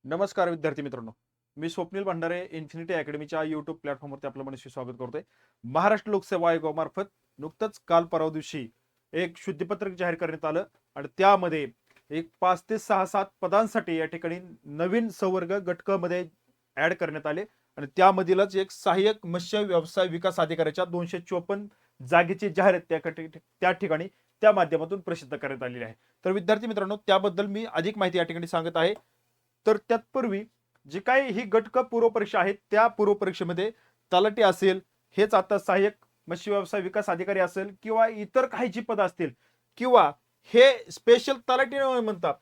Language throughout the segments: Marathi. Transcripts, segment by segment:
नमस्कार विद्यार्थी मित्रांनो, मी स्वप्नील भंडारे इन्फिनिटी अकॅडमीच्या यूट्यूब प्लॅटफॉर्मवरती आपलं मनस्वी स्वागत करतोय. महाराष्ट्र लोकसेवा आयोगामार्फत नुकतंच काल परवा दिवशी एक शुद्धीपत्रक जाहीर करण्यात आलं आणि त्यामध्ये एक 5 ते 6-7 पदांसाठी या ठिकाणी नवीन संवर्ग गट क मध्ये ऍड करण्यात आले आणि त्यामधीलच एक सहाय्यक मत्स्य व्यवसाय विकास अधिकाऱ्याच्या 254 जागेची जाहिरात त्या ठिकाणी त्या माध्यमातून प्रसिद्ध करण्यात आलेली आहे. तर विद्यार्थी मित्रांनो, त्याबद्दल मी अधिक माहिती या ठिकाणी सांगत आहे. तर त्यापूर्वी जी काही ही गट क पूर्व परीक्षा आहे त्या पूर्व परीक्षेमध्ये तलाठी असेल, हेच आता सहाय्यक मत्स्य व्यवसाय विकास अधिकारी असेल किंवा इतर काही जी पद असतील किंवा हे स्पेशल तलाठी न म्हणतात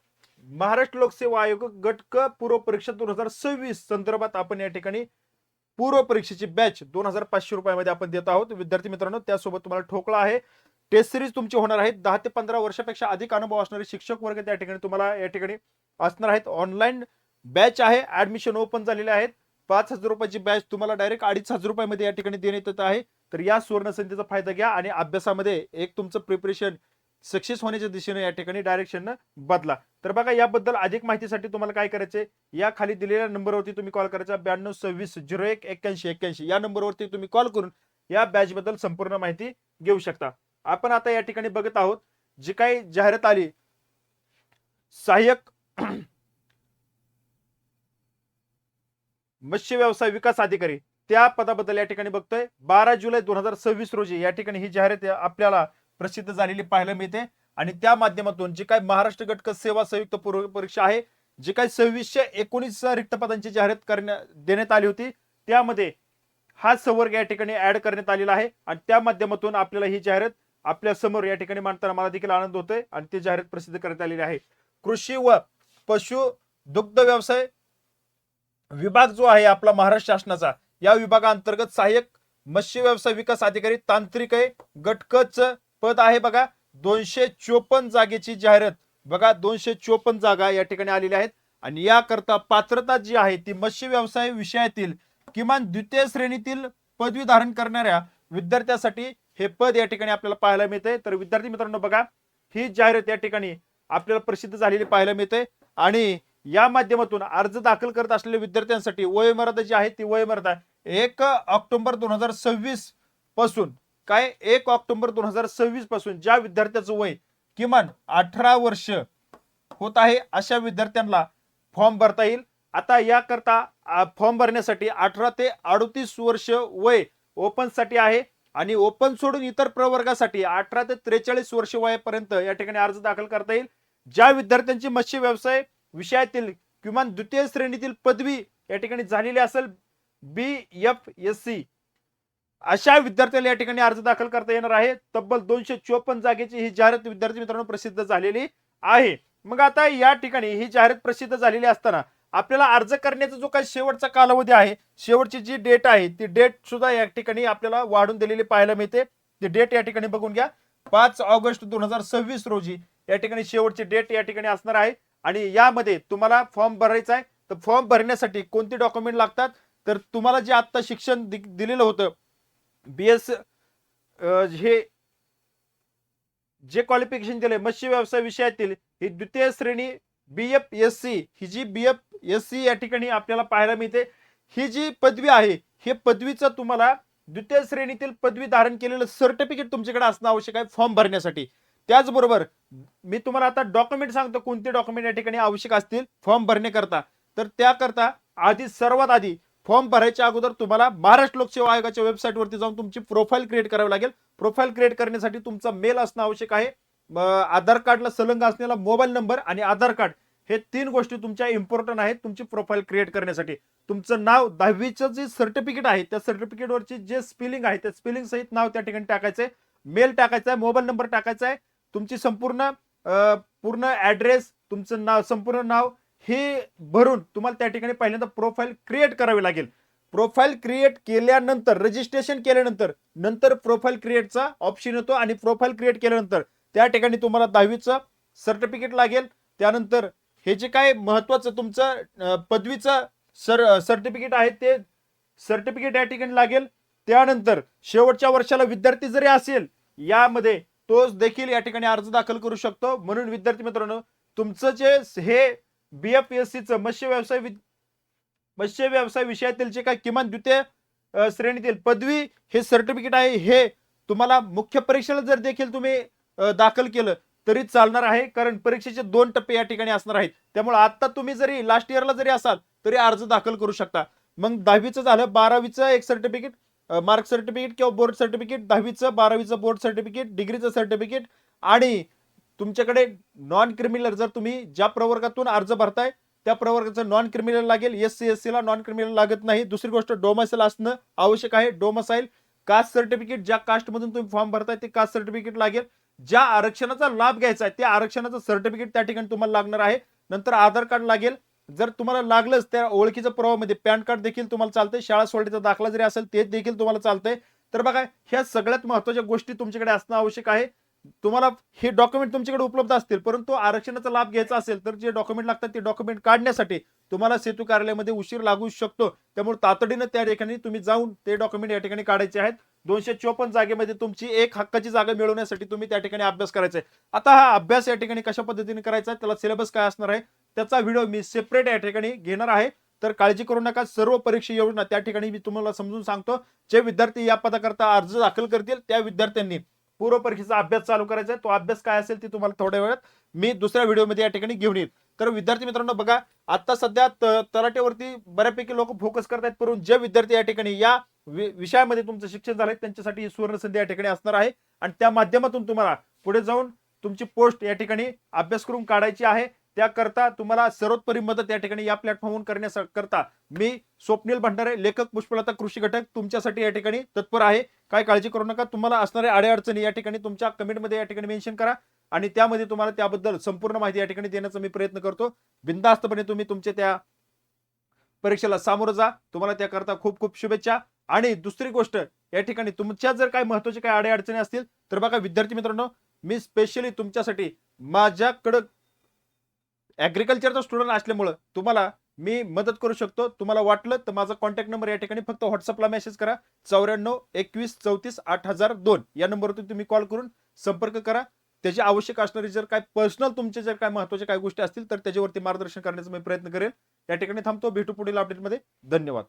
महाराष्ट्र लोकसेवा आयोग गट क पूर्व परीक्षा 2026 संदर्भात आपण या ठिकाणी पूर्व परीक्षेची बॅच 2500 रुपयामध्ये आपण देत आहोत. विद्यार्थी मित्रांनो, त्यासोबत तुम्हाला ठोकळा आहे. टेस्ट सिरीज तुमची होणार आहे. 10 ते 15 वर्षापेक्षा अधिक अनुभव असणारे शिक्षक वर्ग त्या ठिकाणी तुम्हाला या ठिकाणी असणार आहेत. ऑनलाईन बॅच आहे, ऍडमिशन ओपन झालेले आहेत. 5000 रुपयाची बॅच तुम्हाला डायरेक्ट 2500 रुपयामध्ये या ठिकाणी देण्यात येत आहे. तर या सुवर्ण संधीचा फायदा घ्या आणि अभ्यासामध्ये एक तुमचं प्रिपरेशन सक्सेस होण्याच्या दिशेने या ठिकाणी डायरेक्शन बदला. तर बघा, याबद्दल अधिक माहितीसाठी तुम्हाला काय करायचंय, या खाली दिलेल्या नंबरवरती तुम्ही कॉल करायचा 9226018181 या नंबरवरती तुम्ही कॉल करून या बॅच बद्दल संपूर्ण माहिती घेऊ शकता. आपण आता या ठिकाणी बघत आहोत जी काही जाहिरात आली सहाय्यक मत्स्य व्यवसाय विकास अधिकारी त्या पदाबद्दल या ठिकाणी बघतोय. 12 जुलै 2026 रोजी या ठिकाणी ही जाहिरात आपल्याला प्रसिद्ध झालेली पाहायला मिळते आणि त्या माध्यमातून जी काही महाराष्ट्र गट सेवा संयुक्त पूर्व परीक्षा आहे, जी काही 2619 रिक्त पदांची जाहिरात देण्यात आली होती, त्यामध्ये हा संवर्ग या ठिकाणी ऍड करण्यात आलेला आहे आणि त्या माध्यमातून आपल्याला ही जाहिरात आपल्या समोर या ठिकाणी मांडताना मला देखील आनंद होतोय आणि ती जाहिरात प्रसिद्ध करण्यात आलेली आहे. कृषी व पशु दुग्ध व्यवसाय विभाग जो आहे आपला महाराष्ट्र शासनाचा, या विभागाअंतर्गत सहाय्यक मत्स्य व्यवसाय विकास अधिकारी तांत्रिक आहे. गट क च पद आहे बघा. 254 जागेची जाहिरात बघा. 254 जागा या ठिकाणी आलेल्या आहेत आणि याकरता पात्रता जी आहे ती मत्स्य व्यवसाय विषयातील किमान द्वितीय श्रेणीतील पदवी धारण करणाऱ्या विद्यार्थ्यासाठी हे पद या ठिकाणी आपल्याला पाहायला मिळते. तर विद्यार्थी मित्रांनो बघा, ही जाहिरात या ठिकाणी आपल्याला प्रसिद्ध झालेली पाहायला मिळते आणि या माध्यमातून अर्ज दाखल करत असलेल्या विद्यार्थ्यांसाठी वयोमर्यादा जी आहे ती वयोमर्यादा 1 ऑक्टोबर 2026 पासून, काय 1 ऑक्टोबर 2026 पासून ज्या विद्यार्थ्याचं वय किमान 18 वर्ष होत आहे अशा विद्यार्थ्यांना फॉर्म भरता येईल. आता याकरता फॉर्म भरण्यासाठी 18 ते 38 वर्ष वय ओपन साठी आहे आणि ओपन सोडून इतर प्रवर्गासाठी 18 ते 43 वर्ष वयापर्यंत या ठिकाणी अर्ज दाखल करता येईल. ज्या विद्यार्थ्यांची मत्स्य व्यवसाय विषयातील किमान द्वितीय श्रेणीतील पदवी या ठिकाणी झालेली असेल BFSC, अशा विद्यार्थ्याला या ठिकाणी अर्ज दाखल करता येणार आहे. तब्बल 254 जागेची ही जाहिरात विद्यार्थी मित्रांनो प्रसिद्ध झालेली आहे. मग आता या ठिकाणी ही जाहिरात प्रसिद्ध झालेली असताना आपल्याला अर्ज करण्याचा जो काही शेवटचा कालावधी आहे, शेवटची जी डेट आहे ती डेट सुद्धा या ठिकाणी आपल्याला वाढून दिलेली पाहायला मिळते. ती डेट या ठिकाणी बघून घ्या. 5 ऑगस्ट 2026 रोजी या ठिकाणी शेवटची डेट या ठिकाणी असणार आहे आणि यामध्ये तुम्हाला फॉर्म भरायचा आहे. तर फॉर्म भरण्यासाठी कोणते डॉक्युमेंट लागतात, तर तुम्हाला जे आता शिक्षण दिलेलं होतं BS हे जे क्वालिफिकेशन दिले मत्स्य व्यवसाय विषयातील ही द्वितीय श्रेणी BFSC, ही जी BFSC या ठिकाणी आपल्याला पाहायला मिळते. ही जी पदवी आहे हे पदवीचं तुम्हाला द्वितीय श्रेणीतील पदवी धारण केलेलं सर्टिफिकेट तुमच्याकडे असणं आवश्यक आहे फॉर्म भरण्यासाठी. त्याचबरोबर मी तुम्हाला आता डॉक्युमेंट सांगतो कोणते डॉक्युमेंट या ठिकाणी आवश्यक असतील फॉर्म भरण्याकरता. तर त्याकरता सर्वात आधी फॉर्म भरायच्या अगोदर तुम्हाला महाराष्ट्र लोकसेवा आयोगाच्या वेबसाईटवरती जाऊन तुमची प्रोफाईल क्रिएट करावी लागेल. प्रोफाईल क्रिएट करण्यासाठी तुमचा मेल असणं आवश्यक आहे. आधार कार्डला संलग्न असलेला मोबाईल नंबर आणि आधार कार्ड हे 3 गोष्टी तुमच्या इम्पॉर्टंट आहेत तुमची प्रोफाईल क्रिएट करण्यासाठी. तुमचं नाव 10वीचं जे सर्टिफिकेट आहे त्या सर्टिफिकेटवरची जे स्पेलिंग आहे त्या स्पेलिंग सहित नाव त्या ठिकाणी टाकायचंय. मेल टाकायचा आहे, मोबाईल नंबर टाकायचा आहे, तुमची संपूर्ण ऍड्रेस, तुमचं नाव, संपूर्ण नाव हे भरून तुम्हाला त्या ठिकाणी पहिल्यांदा प्रोफाईल क्रिएट करावी लागेल. प्रोफाईल क्रिएट केल्यानंतर रजिस्ट्रेशन केल्यानंतर प्रोफाईल क्रिएटचा ऑप्शन येतो आणि प्रोफाईल क्रिएट केल्यानंतर त्या ठिकाणी तुम्हाला 10वीचं सर्टिफिकेट लागेल. त्यानंतर हे जे काय महत्वाचं तुमचं पदवीचं सर्टिफिकेट आहे ते सर्टिफिकेट या ठिकाणी लागेल. त्यानंतर शेवटच्या वर्षाला विद्यार्थी जरी असेल यामध्ये तो देखील या ठिकाणी अर्ज दाखल करू शकतो. म्हणून विद्यार्थी मित्रांनो, तुमचं जे हे BFSC चं मत्स्य व्यवसाय विषयातील जे काही किमान द्वितीय श्रेणीतील पदवी हे सर्टिफिकेट आहे, हे तुम्हाला मुख्य परीक्षेला जर देखील तुम्ही दाखल केलं तरी चालणार आहे, कारण परीक्षेचे 2 टप्पे या ठिकाणी असणार आहेत. त्यामुळे आता तुम्ही जरी लास्ट इयरला जरी असाल तरी अर्ज दाखल करू शकता. मग 10वीचं झालं, 12वीचं एक सर्टिफिकेट, मार्क सर्टिफिकेट किंवा बोर्ड सर्टिफिकेट, 10वीचं 12वीचं बोर्ड सर्टिफिकेट, डिग्रीचं सर्टिफिकेट आणि तुमच्याकडे नॉन क्रिमिनल, जर तुम्ही ज्या प्रवर्गातून अर्ज भरताय त्या प्रवर्गाचं नॉन क्रिमिनल लागेल. SC SC ला नॉन क्रिमिनल लागत नाही. दुसरी गोष्ट डोमासाईल असणं आवश्यक आहे. डोमासाईल, कास्ट सर्टिफिकेट, ज्या कास्ट मधून तुम्ही फॉर्म भरताय ते कास्ट सर्टिफिकेट लागेल. ज्या आरक्षणाचा लाभ घ्यायचा आहे त्या आरक्षणाचं सर्टिफिकेट त्या ठिकाणी तुम्हाला लागणार आहे. नंतर आधार कार्ड लागेल. जर तुम्हाला लागलंच त्या ओळखीच्या पुराव्यामध्ये पॅन कार्ड देखील तुम्हाला चालतंय. शाळा सोडण्याचा दाखला जरी असेल ते देखील तुम्हाला चालतंय. तर बघा, ह्या सगळ्यात महत्त्वाच्या गोष्टी तुमच्याकडे असणं आवश्यक आहे. तुम्हाला हे डॉक्युमेंट तुमच्याकडे उपलब्ध असतील, परंतु आरक्षणाचा लाभ घ्यायचा असेल तर जे डॉक्युमेंट लागतात ते डॉक्युमेंट काढण्यासाठी तुम्हाला सेतू कार्यालयामध्ये उशीर लागू शकतो. त्यामुळे तातडीनं त्या ठिकाणी तुम्ही जाऊन ते डॉक्युमेंट या ठिकाणी काढायचे आहेत. 254 जागेमध्ये तुमची एक हक्काची जागा मिळवण्यासाठी तुम्ही त्या ठिकाणी अभ्यास करायचा आहे. आता हा अभ्यास या ठिकाणी कशा पद्धतीने करायचा आहे, त्याला सिलेबस काय असणार आहे त्याचा व्हिडिओ मी सेपरेट या ठिकाणी घेणार आहे. तर काळजी करू नका. सर्व परीक्षा योजना त्या ठिकाणी मी तुम्हाला समजून सांगतो. जे विद्यार्थी या पदाकरता अर्ज दाखल करतील त्या विद्यार्थ्यांनी पूर्व परीक्षेचा अभ्यास चालू करायचा आहे. तो अभ्यास काय असेल ते तुम्हाला थोड्या वेळात मी दुसऱ्या व्हिडिओमध्ये या ठिकाणी घेऊन येईल. तर विद्यार्थी मित्रांनो बघा, आता सध्या तलाठ्यावरती बऱ्यापैकी लोक फोकस करतायत, परंतु जे विद्यार्थी या ठिकाणी या विषयामध्ये तुमचं शिक्षण झालंय त्यांच्यासाठी ही सुवर्ण संधी या ठिकाणी असणार आहे. आणि त्या माध्यमातून तुम्हाला पुढे जाऊन तुमची पोस्ट या ठिकाणी अभ्यास करून काढायची आहे. त्याकरता तुम्हाला सर्वोत्तरी मदत या ठिकाणी या प्लॅटफॉर्मवरून करण्याकरता मी स्वप्नील भंडारे, लेखक पुष्पलता कृषी घटक तुमच्यासाठी या ठिकाणी तत्पर आहे. काय काळजी करू नका. तुम्हाला असणारे अडीअडचणी या ठिकाणी तुमच्या कमेंटमध्ये या ठिकाणी मेन्शन करा आणि त्यामध्ये तुम्हाला त्याबद्दल संपूर्ण माहिती या ठिकाणी देण्याचा मी प्रयत्न करतो. बिनधास्तपणे तुम्ही तुमच्या त्या परीक्षेला सामोरं जा. तुम्हाला त्याकरता खूप खूप शुभेच्छा. आणि दुसरी गोष्ट, या ठिकाणी तुमच्या जर काही महत्त्वाचे काही अडीअडचणी असतील तर बघा विद्यार्थी मित्रांनो, मी स्पेशली तुमच्यासाठी माझ्याकडं ऍग्रिकल्चरचा स्टुडंट असल्यामुळं तुम्हाला मी मदत करू शकतो. तुम्हाला वाटलं तर माझा कॉन्टॅक्ट नंबर या ठिकाणी फक्त व्हॉट्सअपला मेसेज करा. 94 21 34 8002 या नंबरवरती तुम्ही कॉल करून संपर्क करा. त्याची आवश्यक असणारी जर काय पर्सनल तुमचे जर काय महत्त्वाच्या काही गोष्टी असतील तर त्याच्यावरती मार्गदर्शन करण्याचा मी प्रयत्न करेल. या ठिकाणी थांबतो. भेटू पुढील अपडेटमध्ये. धन्यवाद.